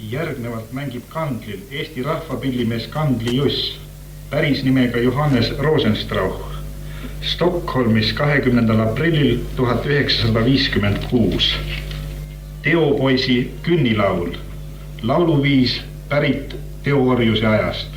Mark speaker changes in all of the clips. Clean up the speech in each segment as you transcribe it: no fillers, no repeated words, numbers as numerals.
Speaker 1: Järgnevalt mängib kandlil Eesti rahvapillimees Kandli Juss, päris nimega Johannes Rosenstrauch, Stockholmis 20. aprillil 1956. Teopoisi künnilaul, lauluviis pärit teoorjuse ajast.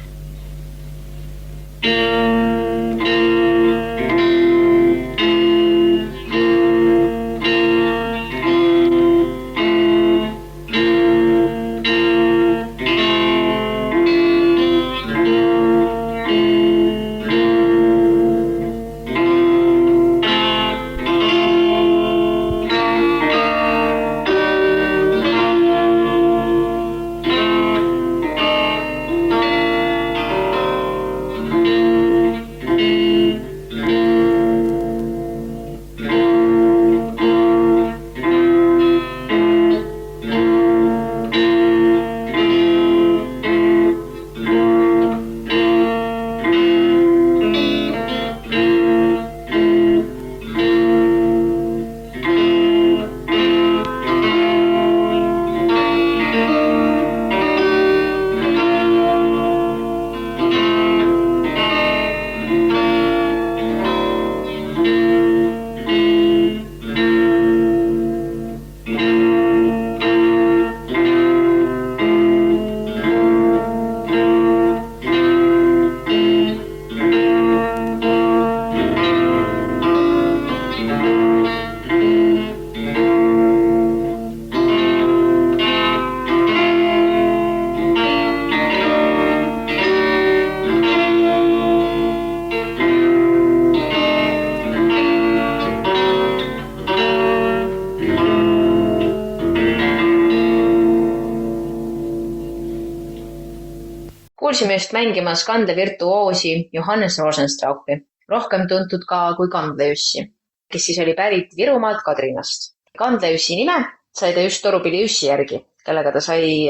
Speaker 2: Kuulsime just mängimas kandle virtuoosi Johannes Rosenstrauchi, rohkem tuntud ka kui Kandle-Jussi, kes siis oli pärit Virumaalt Kadrinast. Kandle-Jussi nime sai ta just Torupilli Jussi järgi, kellega ta sai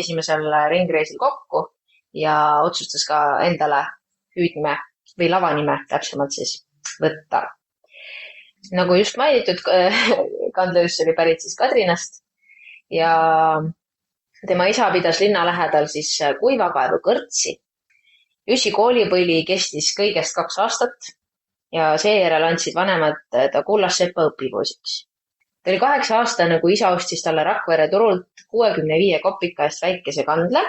Speaker 2: esimesel ringreisil kokku ja otsustas ka endale hüüdnime või lavanime täpsemalt siis võtta. Nagu just mainitud, Kandle-Juss oli pärit siis Kadrinast ja tema isa pidas linna lähedal siis kuivakaevu kõrtsi. Jussi koolipõli kestis kõigest 2 aastat ja seejärel andsid vanemad ta Kullassepa õpipoisiks. Ta oli 8-aastane, kui isa ostis talle Rakvere turult 65 kopika eest väikese kandle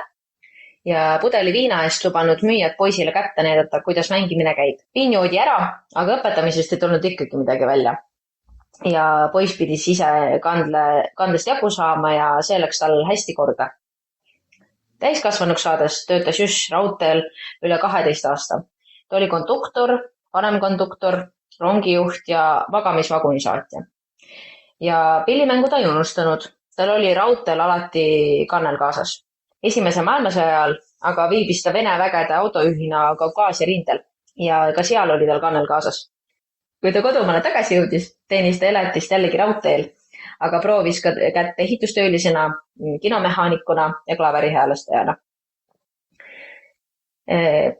Speaker 2: ja pudeli viina eest lubanud müüjad poisile kätte näidata, kuidas mängimine käib. Viin joodi ära, aga õpetamisest ei tulnud ikkagi midagi välja. Ja poiss pidi ise kandest jagu saama ja see läks tal hästi korda. Täiskasvanuks saades töötas Juss raudteel üle 12 aasta. Ta oli konduktor, vanemkonduktor, rongijuht ja vagamisvagunisaatja. Ja pillimängu ta ei unustanud. Tal oli raudteel alati kannel kaasas. Esimese maailmasõja ajal aga viibis ta Vene vägede autojuhina Kaukaasia rindel ja ka seal oli tal kannel kaasas. Kui ta kodumaale tagasi jõudis, teenis ta elatist jällegi raudteel, aga proovis ka kätte ehitustöölisena, kinomehaanikuna ja klaverihäälestajana.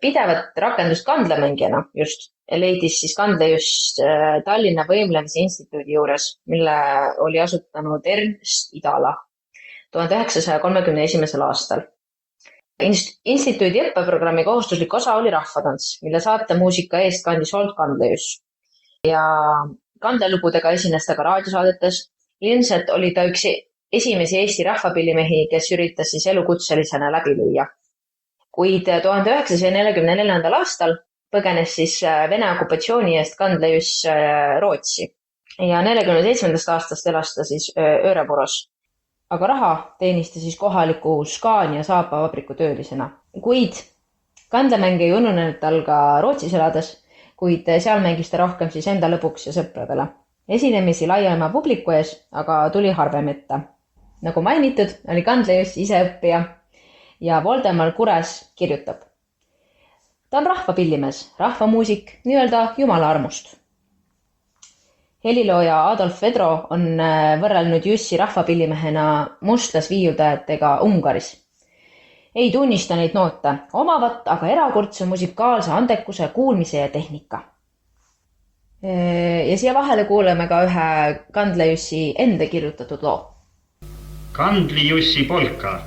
Speaker 2: Pidevat rakendust kandlemängijana just leidis siis Kandle-Juss Tallinna Võimlemise instituudi juures, mille oli asutanud Ernst Idala 1931. aastal. Instituudi õppeprogrammi kohustuslik osa oli rahvatants, mille saatemuusika eest kandis hoolt Kandle-Juss. Ja kandelugudega esines ta ka raadiosaadetes. Ilmselt oli ta üks esimesi Eesti rahvapillimehi, kes üritas siis elukutselisena läbi lüüa. Kuid 1944. aastal põgenes siis Vene okupatsiooni eest Kandle-Juss Rootsi ja 47. aastast elas ta siis Örepuros. Aga raha teenis ta siis kohaliku Scania saapavabriku töölisena. Kuid kandlemäng ei ununenud tal ka Rootsis elades, kuid seal mängis ta rohkem siis enda lõbuks ja sõpradele. Esinemisi laiema publiku ees, aga tuli harvem ette. Nagu mainitud, oli Kandle-Juss ise õppija ja Voldemar Kures kirjutab. Ta on rahvapillimees, rahvamuusik, nii-öelda jumala armust. Helilooja Adolf Vedro on võrrelnud Jussi rahvapillimehena mustlasviiuldajatega Ungaris. Ei tunnista neid noote, omavat aga erakordse musikaalse andekuse, kuulmise ja tehnika. Ja siia vahele kuuleme ka ühe Kandla Jussi enda kirjutatud loo.
Speaker 1: Kandli Jussi polka.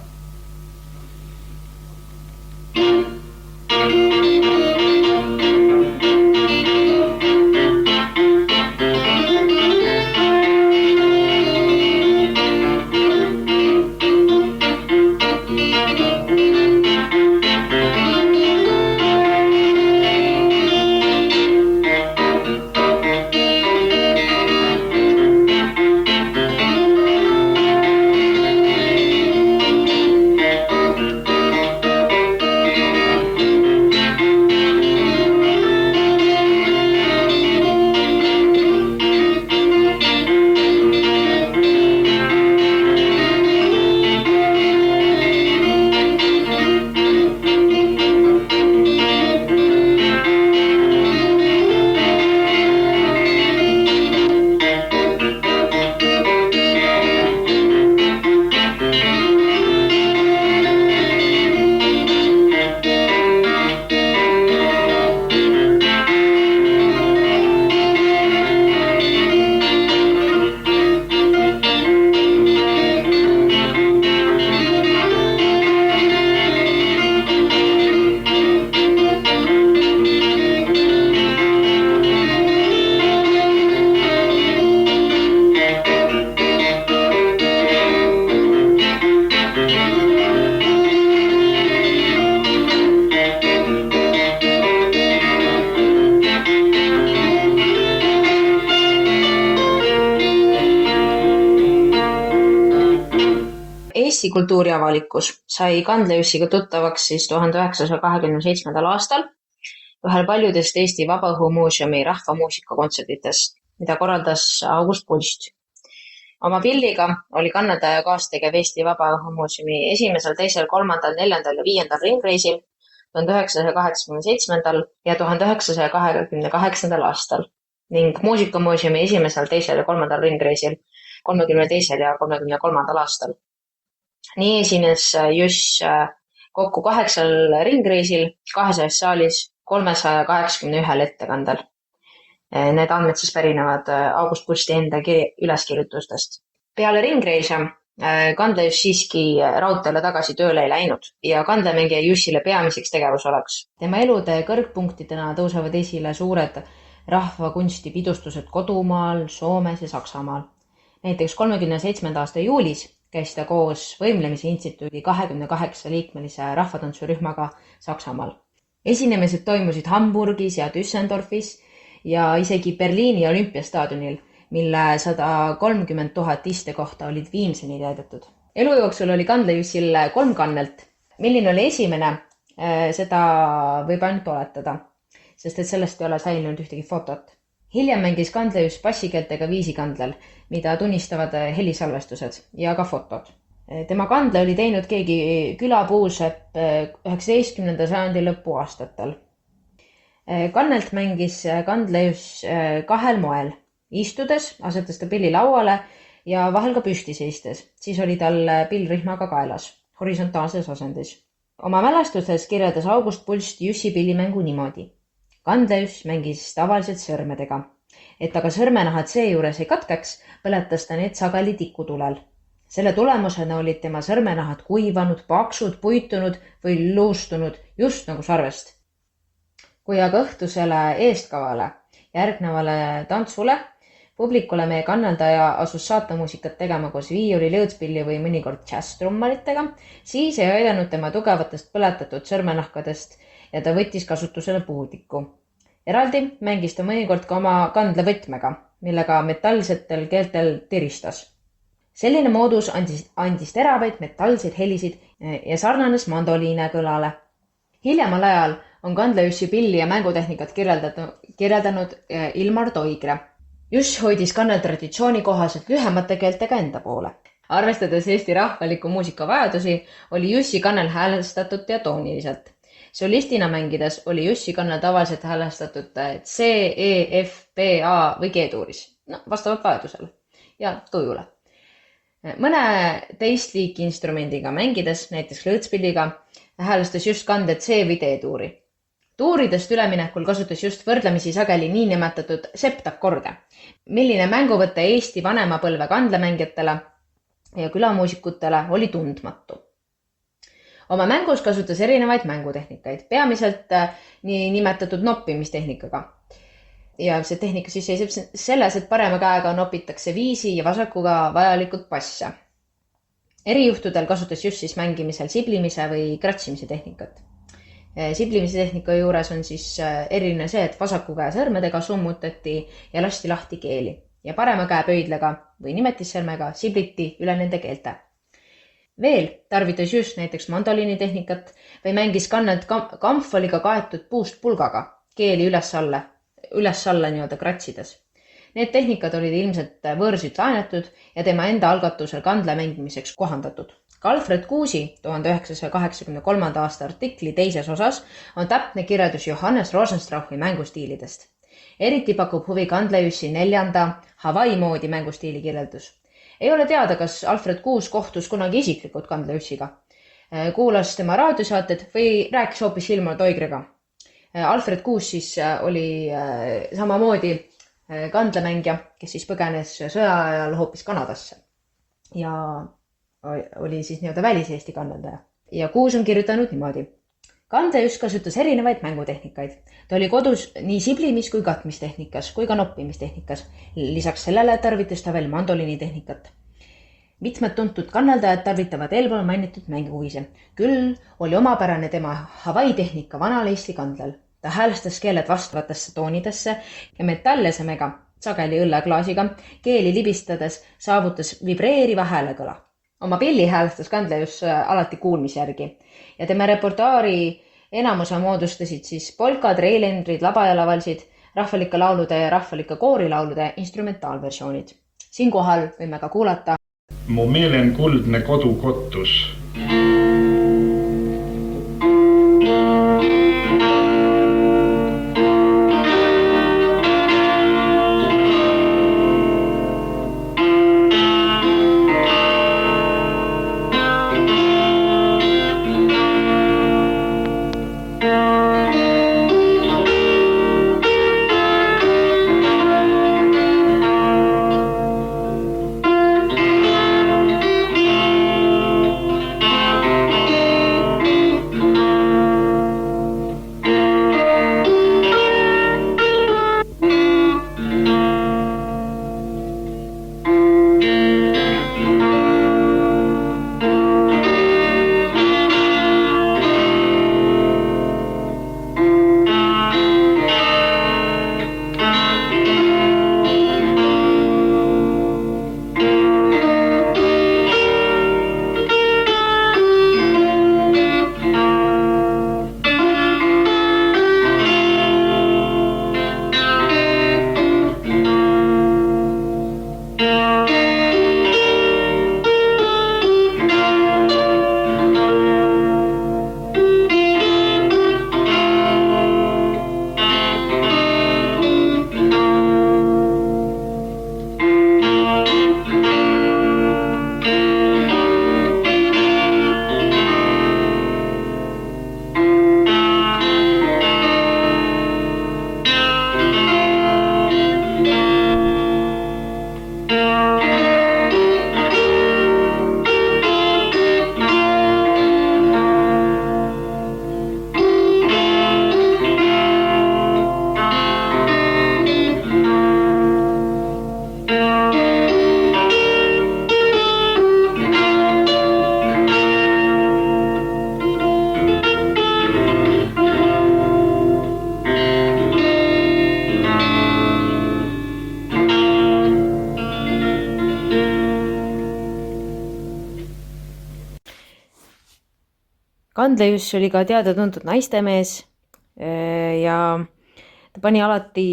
Speaker 2: Eesti kultuuriavalikkus sai Kandla Jussiga tuttavaks siis 1927. aastal ühel paljudest Eesti Vabaõhumuuseumi rahvamuusikakontsertidest, mida korraldas August Pulst. Oma pilliga oli kannataja kaastegev Eesti Vabaõhumuuseumi 1., 2., 3., 4. ja 5. ringreisil 1987. ja 1928. aastal ning Muusikamuuseumi 1., 2. ja 3. ringreisil 32. ja 33. aastal. Nii esines Juss kokku 8 ringreisil, 200 saalis, 381 ettekandel. Need andmed siis pärinevad August Pulsti enda üleskirjutustest. Peale ringreise Kandla Juss siiski raudteele tagasi tööle ei läinud ja Kandlamängija Jussile peamiseks tegevusalaks. Tema elude kõrgpunktidena tõusevad esile suured rahvakunstipidustused kodumaal, Soomes ja Saksamaal. Näiteks 37. aasta juulis käis ta koos Võimlemise instituudi 28-liikmelise rahvatantsurühmaga Saksamaal. Esinemised toimusid Hamburgis ja Düsseldorfis ja isegi Berliini olümpiastaadionil, mille 130 000 istekohta olid viimseni täidetud. Elu jooksul oli Kandla Jussil 3 kannelt. Milline oli esimene, seda võib ainult oletada, sest et sellest ei ole säilinud ühtegi fotot. Hiljem mängis Kandla Juss bassikeeltega viisikandlel, mida tunnistavad helisalvestused ja ka fotod. Tema kandle oli teinud keegi külapuusepp 19. sajandi lõpu aastatel. Kannelt mängis Kandla Juss 2 moel. Istudes asetas ta pilli lauale ja vahel ka püsti seistes, siis oli tal pill rihmaga kaelas, horisontaalses asendis. Oma mälestustes kirjeldas August Pulst Jussi pillimängu niimoodi. Kandla Juss mängis tavaliselt sõrmedega, et aga sõrmenahad seejuures ei katkeks, põletas ta need sageli tikutulel. Selle tulemusena olid tema sõrmenahad kuivanud, paksud, puitunud või luustunud just nagu sarvest. Kui aga õhtusele eestkavale, järgnevale tantsule, publikule meie kannaldaja asus saatamuusikat tegema koos viiuli, lõõtspilli või mõnikord džässtrummaritega, siis ei aidanud tema tugevatest põletatud sõrmenahkadest ja ta võttis kasutusele puudiku. Eraldi mängis ta mõnikord ka oma kandlevõtmega, millega metallsetel keeltel tiristas. Selline moodus andis teravaid metallseid helisid ja sarnanes mandoliine kõlale. Hiljemal ajal on Kandla Jussi pilli ja mängutehnikat kirjeldanud Ilmar Toigre. Juss hoidis kannel traditsiooni kohaselt lühemate keeltega enda poole. Arvestades Eesti rahvaliku muusika vajadusi, oli Jussi kannel häälestatud diatooniliselt. Solistina mängides oli Jussi kannel tavaliselt häälestatud C, E, F, B, A või G-tuuris, vastavalt vajadusele ja tujule. Mõne teist liiki instrumendiga mängides, näiteks lõõtspilliga, häälestas Juss kandet C või D-tuuri. Tuuridest üleminekul kasutas just võrdlemisi sageli niinimetatud septakorde, milline mänguvõte Eesti vanemapõlve kandlemängijatele ja külamuusikutele oli tundmatu. Oma mängus kasutas erinevaid mängutehnikaid, peamiselt nii nimetatud noppimistehnikaga. Ja see tehnika siis seisab selles, et parema käega nopitakse viisi ja vasakuga vajalikud passe. Erijuhtudel kasutas just siis mängimisel siblimise või kratsimise tehnikat. Siblimise tehnika juures on siis eriline see, et vasaku käe sõrmedega summutati ja lasti lahti keeli ja parema käe pöidlega või nimetissõrmega sibliti üle nende keelte. Veel tarvitas just näiteks mandoliini tehnikat või mängis kannet kampfoliga kaetud puust pulgaga keeli üles-alla nii-öelda kratsides. Need tehnikad olid ilmselt võõrsilt laenatud ja tema enda algatusel kandle mängimiseks kohandatud. Ka Alfred Kuusi 1983. aasta artikli teises osas on täpne kirjeldus Johannes Rosenstrauchi mängustiilidest. Eriti pakub huvi kandlejussi 4. Hawaii moodi mängustiili kirjeldus. Ei ole teada, kas Alfred Kuus kohtus kunagi isiklikult kandlejussiga, kuulas tema raadiosaated või rääkis hoopis Hilmar Toigriga. Alfred Kuus siis oli samamoodi kandlemängija, kes siis põgenes sõja ajal hoopis Kanadasse ja oli siis nii-öelda väliseesti kandeldaja. Ja Kuus on kirjutanud niimoodi. Kandlejuss kasutas erinevaid mängutehnikaid. Ta oli kodus nii siblimis- kui katmistehnikas kui ka noppimistehnikas. Lisaks sellele tarvitas ta veel mandoliini tehnikat. Mitmed tuntud kanneldajad tarvitavad eelpool mainitud mänguviise. Küll oli omapärane tema Hawaii tehnika vanal Eesti kandlel. Ta häälestas keeled vastavatesse toonidesse ja metallesemega, sageli õlleklaasiga, keeli libistades saavutas vibreeriva häälekõla. Oma pilli häälestas kandlejus alati kuulmisjärgi ja tema repertuaari enamuse moodustasid siis polkad, reilendrid, labajalavalsid, rahvalike laulude ja rahvalike koorilaulude instrumentaalversioonid. Siinkohal võime ka kuulata
Speaker 1: Mu meelen kuldne kodukottus.
Speaker 2: Kandlejuss oli ka teada-tuntud naistemees ja ta pani alati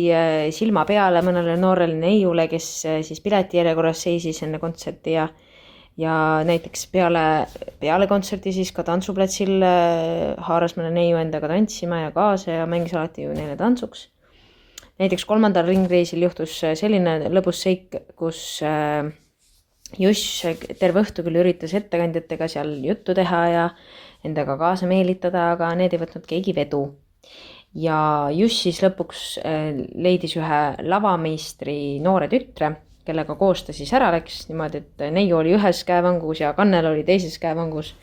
Speaker 2: silma peale mõnele noorele neiule, kes siis piletijärjekorras seisis enne kontserti ja näiteks peale kontserti siis ka tantsuplatsil haaras mõne neiu endaga tantsima ja kaasa ja mängis alati ju neile tantsuks. Näiteks 3. ringreisil juhtus selline lõbus seik, kus Juss terve õhtu küll üritas ettekandjatega seal juttu teha ja endaga kaasa meelitada, aga need ei võtnud keegi vedu. ja Juss siis lõpuks leidis ühe lavameistri noore tütre, kellega koos ta siis ära läks niimoodi, et neiu oli ühes käevangus ja Kannel oli teises käevangus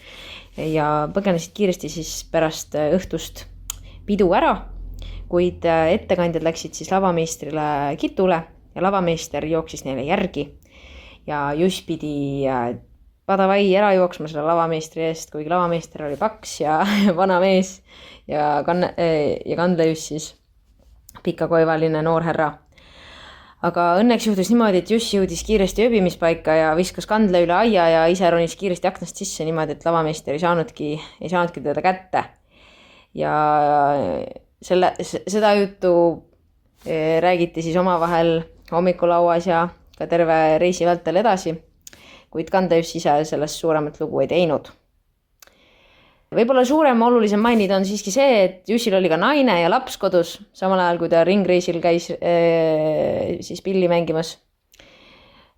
Speaker 2: ja põgenesid kiiresti siis pärast õhtust pidu ära, kuid ettekandjad läksid siis lavameistrile kitule ja lavameister jooksis neile järgi ja Juss pidi padavai ära jooksma selle lavameistri eest, kuigi lavameister oli paks ja vana mees ja Kandlejuss siis pikakoivaline noor härra. Aga õnneks juhtus niimoodi, et Juss jõudis kiiresti ööbimispaika ja viskas Kandle üle aia ja ise ronis kiiresti aknast sisse niimoodi, et lavameister ei saanudki teda kätte. Ja seda juttu räägiti siis omavahel hommikulauas ja ka terve reisi vältel edasi, kuid Kandlejuss ise sellest suuremat lugu ei teinud. Võib-olla suurem olulisem mainida on siiski see, et Jussil oli ka naine ja laps kodus, samal ajal kui ta ringreisil käis siis pilli mängimas.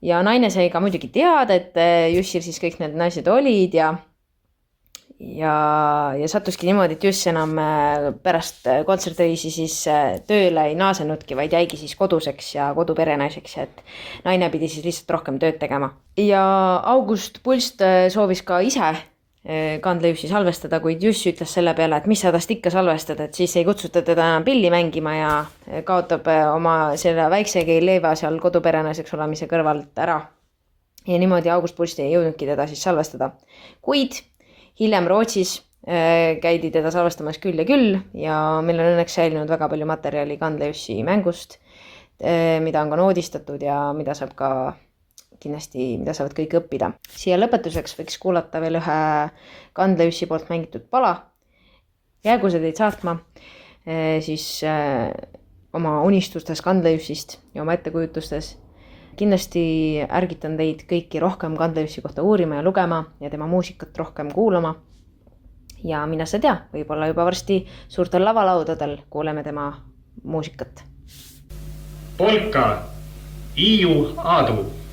Speaker 2: Ja naine sai ka muidugi teada, et Jussil siis kõik need naised olid ja sattuski niimoodi, et Juss enam pärast kontsertreisi siis tööle ei naasenudki, vaid jäigi siis koduseks ja koduperenaiseks, et naine pidi siis lihtsalt rohkem tööd tegema. Ja August Pulst soovis ka ise Kandlejussi salvestada, kuid Juss ütles selle peale, et mis sa tast ikka salvestad, et siis ei kutsuta teda enam pilli mängima ja kaotab oma selle väiksegi leiva seal koduperenaiseks olemise kõrvalt ära. Ja niimoodi August Pulst ei jõudnudki teda siis salvestada. Kuid hiljem Rootsis käidi teda salvestamas küll ja meil on õnneks säilinud väga palju materjali Kandlejussi mängust, mida on ka noodistatud ja mida saab ka kindlasti, mida saavad kõik õppida. Siia lõpetuseks võiks kuulata veel ühe Kandlejussi poolt mängitud pala. Jäägu see teid saatma siis oma unistustes Kandlejussist ja oma ettekujutustes. Kindlasti ärgitan teid kõiki rohkem Kandlejussi kohta uurima ja lugema ja tema muusikat rohkem kuulama. Ja mina sa tea, võib-olla juba varsti suurtel lavalaudadel kuuleme tema muusikat.
Speaker 1: Polka, Iiu Aadu.